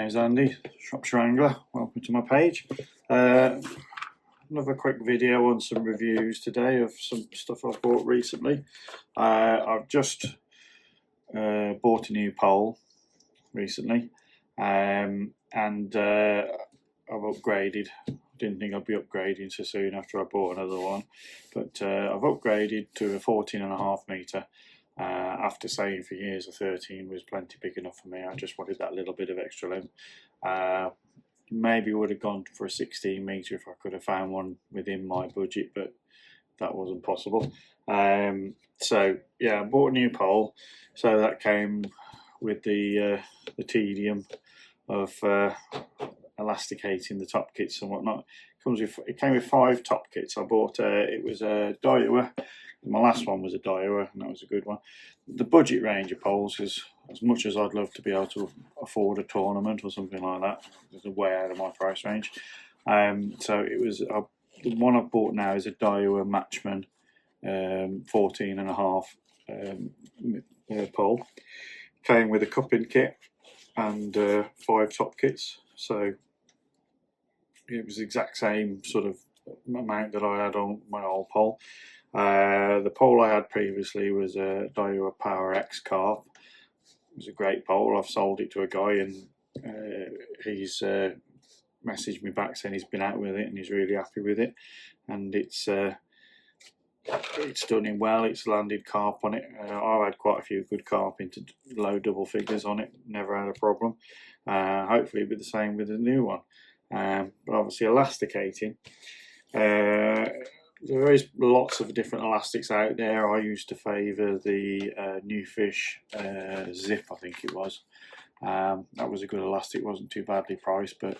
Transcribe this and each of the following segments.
name's Andy, Shropshire Angler. Welcome to my page. Another quick video on some reviews today of some stuff I've bought recently. I've just bought a new pole recently, and I've upgraded. Didn't think I'd be upgrading so soon after I bought another one, but I've upgraded to a 14.5 metre. After saying for years a 13 was plenty big enough for me. I just wanted that little bit of extra length. Maybe would have gone for a 16 metre if I could have found one within my budget, but that wasn't possible. So yeah, I bought a new pole. So that came with the tedium of elasticating the top kits and whatnot. It came with 5 top kits. I bought it was a Daiwa. My last one was a Daiwa, and that was a good one. The budget range of poles is, as much as I'd love to be able to afford a tournament or something like that, it's way out of my price range. So it was the one I've bought now is a Daiwa Matchman 14.5 pole. Came with a cupping kit and 5 top kits, so it was the exact same sort of amount that I had on my old pole. The pole I had previously was a Daiwa Power X Carp. It was a great pole. I've sold it to a guy, and he's messaged me back saying he's been out with it and he's really happy with it. And it's done him well. It's landed carp on it. I've had quite a few good carp into low double figures on it. Never had a problem. Hopefully it'll be the same with the new one. But obviously elasticating. There is lots of different elastics out there. I used to favour the New Fish Zip, I think it was. That was a good elastic, wasn't too badly priced, but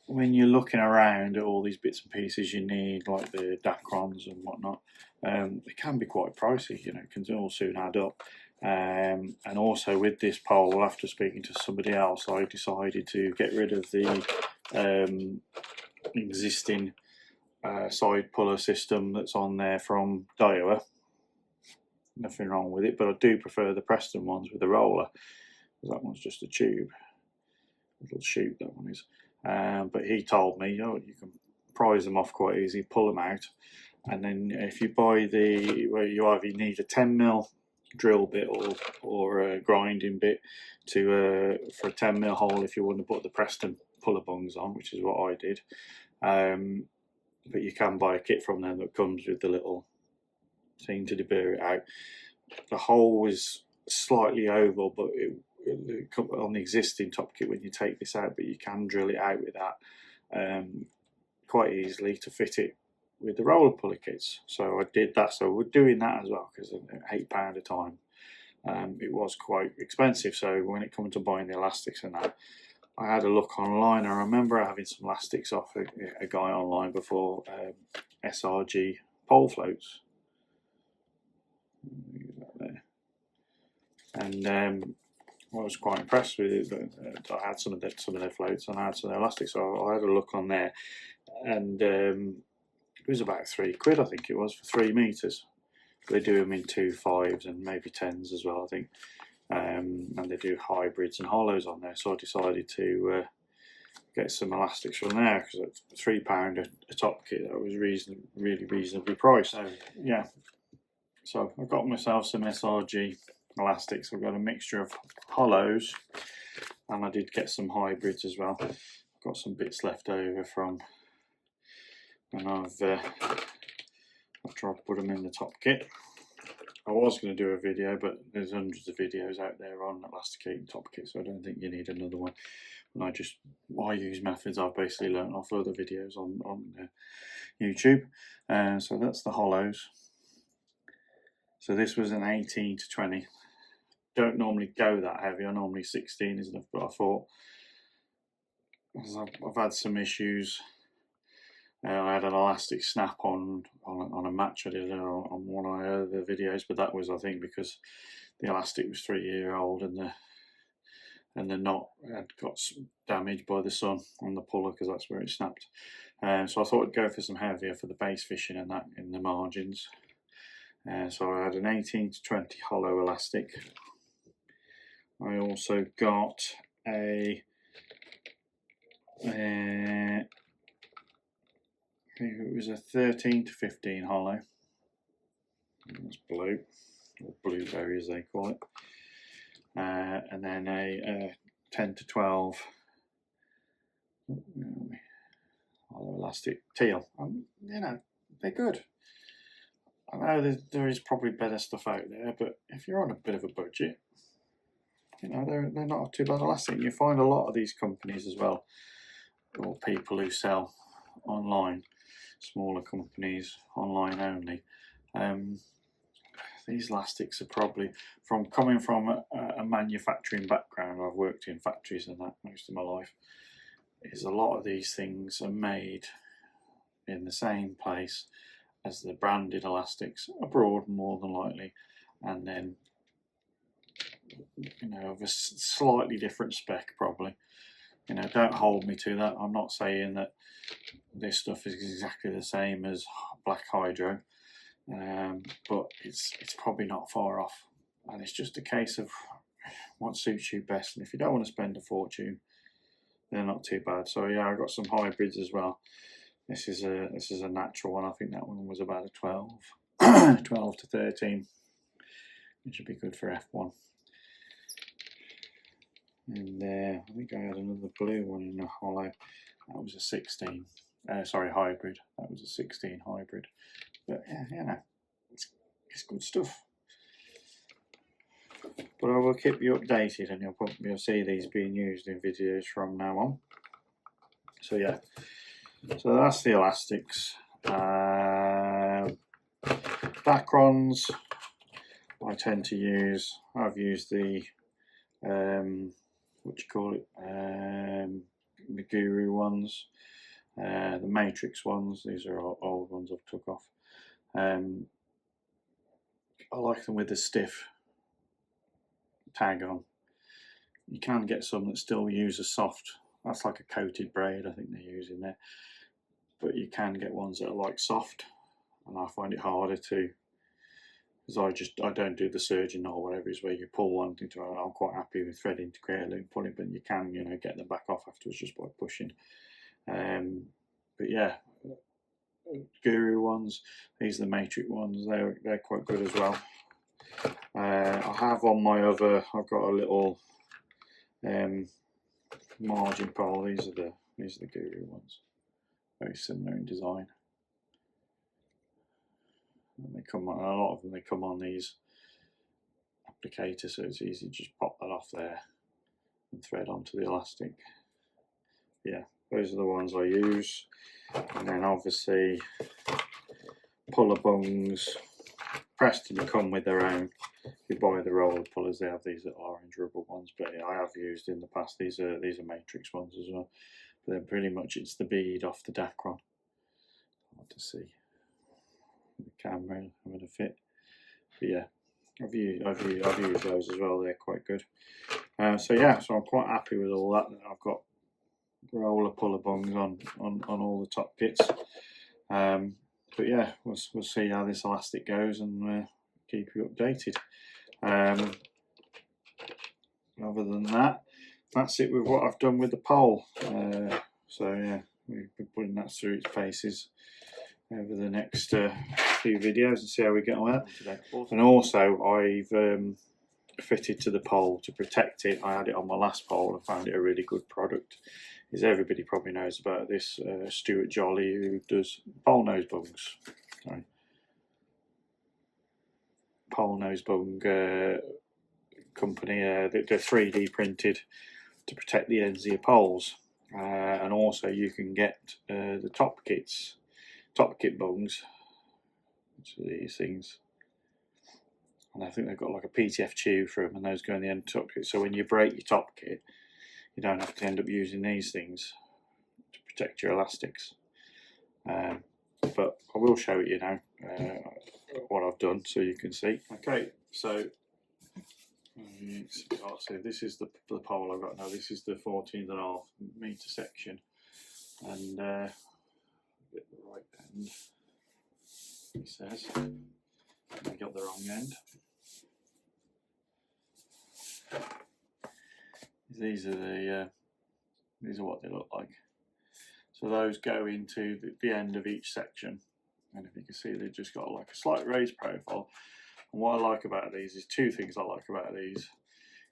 when you're looking around at all these bits and pieces you need, like the Dacrons and whatnot, they can be quite pricey, you know, it can all soon add up. And also with this pole, after speaking to somebody else, I decided to get rid of the existing side puller system that's on there from Daiwa. Nothing wrong with it, but I do prefer the Preston ones with the roller. That one's just a tube, a little chute, that one is. But he told me, oh, you can prise them off quite easy, pull them out, and then if you buy where you either need a 10mm drill bit or a grinding bit for a 10mm hole if you want to put the Preston puller bungs on, which is what I did. But you can buy a kit from them that comes with the little thing to deburr it out. The hole was slightly oval, but on the existing top kit when you take this out, but you can drill it out with that quite easily to fit it with the roller puller kits. So I did that. So we're doing that as well, because £8 a time. It was quite expensive. So when it comes to buying the elastics and that, I had a look online. I remember having some elastics off a guy online before, SRG pole floats. And I was quite impressed with it. I had some of their floats and I had some of their elastics, so I had a look on there, and it was about £3, I think it was, for 3 meters. They do them in 2 5s and maybe 10s as well, I think. And they do hybrids and hollows on there, so I decided to get some elastics from there, because it's £3 a top kit. That was really reasonably priced. So yeah, so I got myself some SRG elastics. I've got a mixture of hollows, and I did get some hybrids as well. I've got some bits left over from, and after I've put them in the top kit. I was going to do a video, but there's hundreds of videos out there on elasticating top kits, so I don't think you need another one. And I use methods I've basically learned off other videos on YouTube. So that's the hollows. So this was an 18 to 20. Don't normally go that heavy. I normally 16 is enough, but I thought, I've had some issues. I had an elastic snap on a match I did on one of my other videos, but that was, I think, because the elastic was 3-year-old and the knot had got damaged by the sun on the puller, because that's where it snapped. So I thought I'd go for some heavier for the base fishing and that in the margins. So I had an 18 to 20 hollow elastic. I also got a I think it was a 13 to 15 hollow. That's blue, or blueberry as they call it. And then a 10 to 12 hollow elastic teal. You know, they're good. I know there is probably better stuff out there, but if you're on a bit of a budget, you know, they're not too bad elastic. You find a lot of these companies as well, or people who sell online, smaller companies, online only. These elastics are probably, coming from a manufacturing background, I've worked in factories and that most of my life, is a lot of these things are made in the same place as the branded elastics, abroad more than likely, and then, you know, of a slightly different spec probably. You know, don't hold me to that. I'm not saying that this stuff is exactly the same as Black Hydro, but it's probably not far off, and it's just a case of what suits you best. And if you don't want to spend a fortune, they're not too bad. So yeah, I've got some hybrids as well. This is a natural one. I think that one was about a 12 to 13, which would be good for F1. And I think I had another blue one in a hollow. That was a 16. Sorry, hybrid. That was a 16 hybrid. But yeah, you know, it's good stuff. But I will keep you updated, and you'll see these being used in videos from now on. So yeah, so that's the elastics. Dacrons, I tend to use. I've used the what do you call it? The Guru ones, the Matrix ones. These are old ones I've took off. I like them with the stiff tag on. You can get some that still use a soft. That's like a coated braid, I think they're using there. But you can get ones that are like soft, and I find it harder to, because I don't do the surging or whatever, is where you pull one into. I'm quite happy with threading to create a loop pulling, but you can, you know, get them back off afterwards just by pushing. But yeah, Guru ones, these are the Matrix ones. They're quite good as well. I have on my other. I've got a little margin pole. These are the Guru ones. Very similar in design. And they come on, a lot of them, they come on these applicators, so it's easy to just pop that off there and thread onto the elastic. Yeah, those are the ones I use. And then obviously puller bungs. Preston come with their own. If you buy the roller pullers, they have these little orange rubber ones, but yeah, I have used in the past. These are Matrix ones as well. But then pretty much it's the bead off the Dacron. Hard to see the camera having a fit. But yeah, I've used those as well. They're quite good. So yeah, so I'm quite happy with all that. I've got roller puller bungs on all the top kits. But yeah, we'll see how this elastic goes, and keep you updated. Other than that, that's it with what I've done with the pole. So yeah, we've been putting that through its paces over the next few videos and see how we get on with that. And also I've fitted to the pole to protect it. I had it on my last pole. I found it a really good product. As everybody probably knows about this, Stuart Jolly, who does pole nose bungs. Sorry. Pole nose bung company. They're 3D printed to protect the ends of your poles. And also you can get the top kit bungs, which are these things. And I think they've got like a PTF tube for them, and those go in the end of the top kit. So when you break your top kit, you don't have to end up using these things to protect your elastics. But I will show you now what I've done so you can see. Okay, so this is the pole I've got now. This is the 14.5 metre section, and get the right end. He says I got the wrong end. These are what they look like. So those go into the end of each section, and if you can see, they've just got like a slight raised profile. And what I like about these is two things I like about these.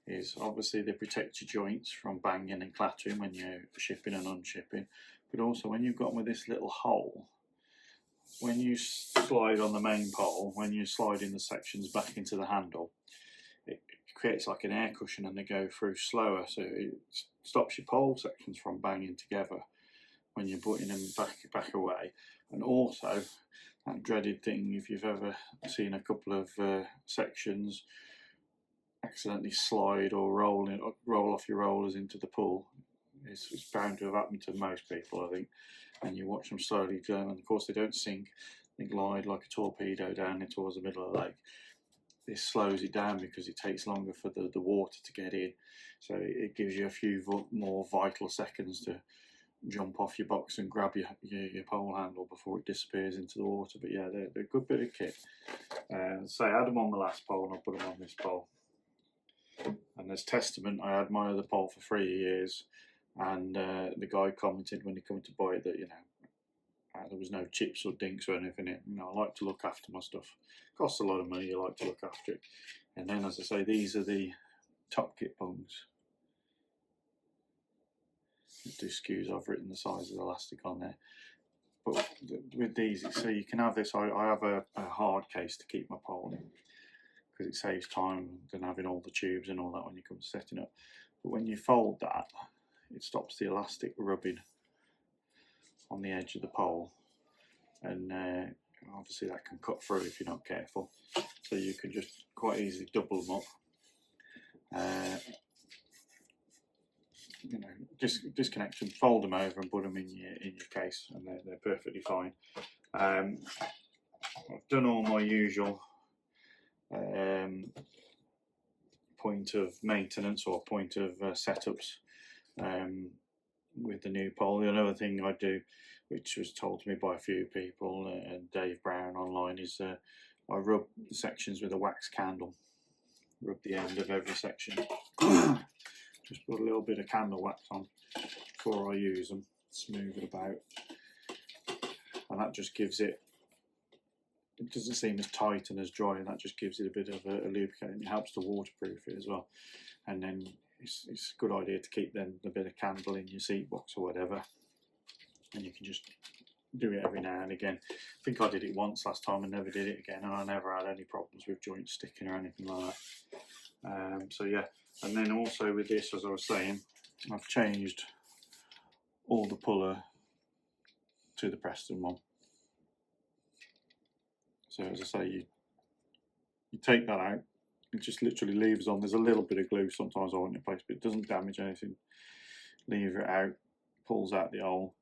Is obviously they protect your joints from banging and clattering when you're shipping and unshipping, but also when you've got them with this little hole, when you slide on the main pole, when you're sliding the sections back into the handle, it creates like an air cushion and they go through slower, so it stops your pole sections from banging together when you're putting them back away. And also that dreaded thing, if you've ever seen a couple of sections accidentally slide or roll off your rollers into the pool, it's bound to have happened to most people, I think. And you watch them slowly go, and of course they don't sink, they glide like a torpedo down towards the middle of the lake. This slows it down because it takes longer for the water to get in, so it gives you a few more vital seconds to jump off your box and grab your pole handle before it disappears into the water. But yeah, they're a good bit of kit. So I had them on the last pole and I put them on this pole. And as testament, I had my other pole for 3 years, and the guy commented when he came to buy it that, you know, there was no chips or dinks or anything in it. You know, I like to look after my stuff. It costs a lot of money, you like to look after it. And then, as I say, these are the top kit bungs. 2 skews, I've written the size of the elastic on there. But with these, so you can have this, I have a hard case to keep my pole in, because it saves time than having all the tubes and all that when you come to setting up. But when you fold that, it stops the elastic rubbing on the edge of the pole, and obviously that can cut through if you're not careful. So you can just quite easily double them up, you know, disconnect them, fold them over, and put them in your case, and they're perfectly fine. I've done all my usual point of maintenance or point of setups with the new pole. The other thing I do, which was told to me by a few people, and Dave Brown online, is I rub the sections with a wax candle. Rub the end of every section. Just put a little bit of candle wax on before I use them, smooth it about, and that just gives it doesn't seem as tight and as dry, and that just gives it a bit of a lubricant, and it helps to waterproof it as well. And then it's a good idea to keep then a bit of candle in your seat box or whatever, and you can just do it every now and again. I think I did it once last time and never did it again, and I never had any problems with joints sticking or anything like that. So yeah, and then also with this, as I was saying, I've changed all the puller to the Preston one. So as I say, you take that out, it just literally leaves on. There's a little bit of glue sometimes I want in place, but it doesn't damage anything. Leave it out, pulls out the hole,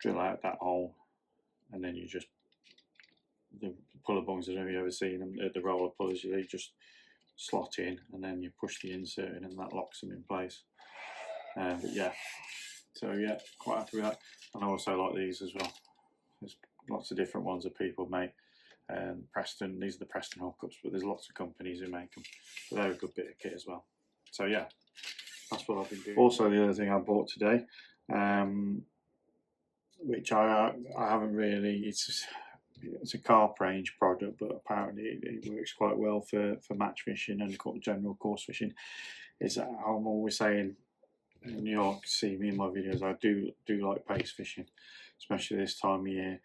drill out that hole, and then you just, the puller bungs, I don't know if you've ever seen them, the roller pullers, you just slot in and then you push the insert in and that locks them in place. But yeah, so yeah, quite happy with that. And I also like these as well. There's lots of different ones that people make. Preston, these are the Preston hookups, but there's lots of companies who make them. But they're a good bit of kit as well. So yeah, that's what I've been doing. Also, the other thing I bought today, which I haven't really, it's a carp range product, but apparently it works quite well for match fishing and general course fishing. Is I'm always saying, and you'll see me in my videos, I do like pace fishing, especially this time of year,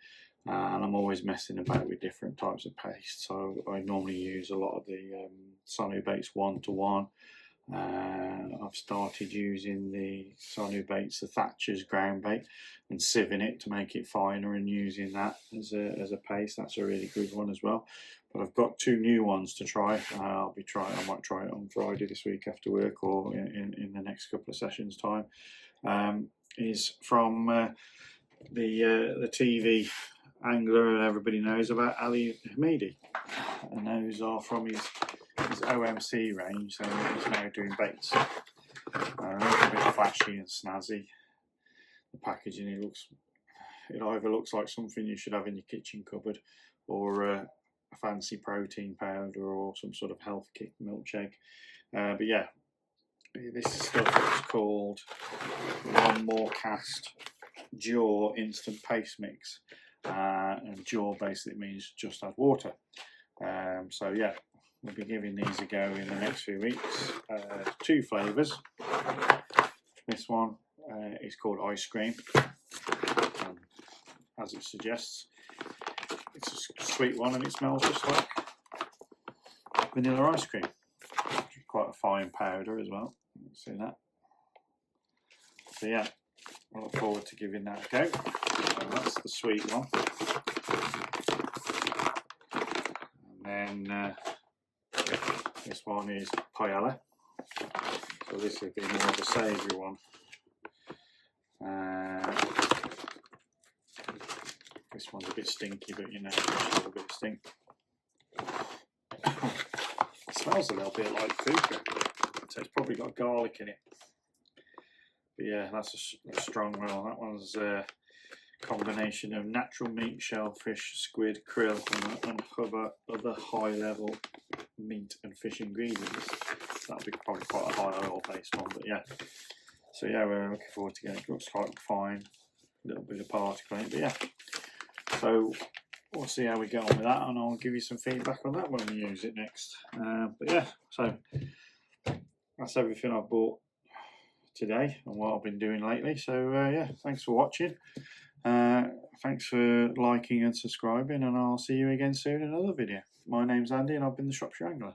and I'm always messing about with different types of paste. So I normally use a lot of the Sonu Baits 1-to-1. I've started using the Sonu Baits, the Thatcher's ground bait, and sieving it to make it finer and using that as a paste. That's a really good one as well. But I've got 2 new ones to try. I might try it on Friday this week after work, or in the next couple of sessions time. Is from the TV angler everybody knows about, Ali Hamidi, and those are from his OMC range. So he's now doing baits. A bit flashy and snazzy. The packaging, it either looks like something you should have in your kitchen cupboard, or a fancy protein powder, or some sort of health kick milkshake. But yeah, This is stuff that's called One More Cast Jaw Instant Paste Mix, and jaw basically means just add water. So yeah, we'll be giving these a go in the next few weeks. 2 flavours. This one is called ice cream, as it suggests. It's a sweet one and it smells just like vanilla ice cream. Quite a fine powder as well. You can see that. So yeah, I look forward to giving that a go. So that's the sweet one. And then this one is paella. So this will be more of a savoury one. This one's a bit stinky, but you know, a little bit of stink. It smells a little bit like fufu, so it's probably got garlic in it. But yeah, that's a strong roll. That one's a combination of natural meat, shellfish, squid, krill, and other high-level meat and fish ingredients. That'll be probably quite a high oil-based one, but yeah. So yeah, we're looking forward to getting it. It looks quite fine, a little bit of particle in it, but yeah. So we'll see how we get on with that, and I'll give you some feedback on that when we use it next. But yeah, so that's everything I've bought today and what I've been doing lately. So yeah, thanks for watching. Thanks for liking and subscribing, and I'll see you again soon in another video. My name's Andy and I've been the Shropshire Angler.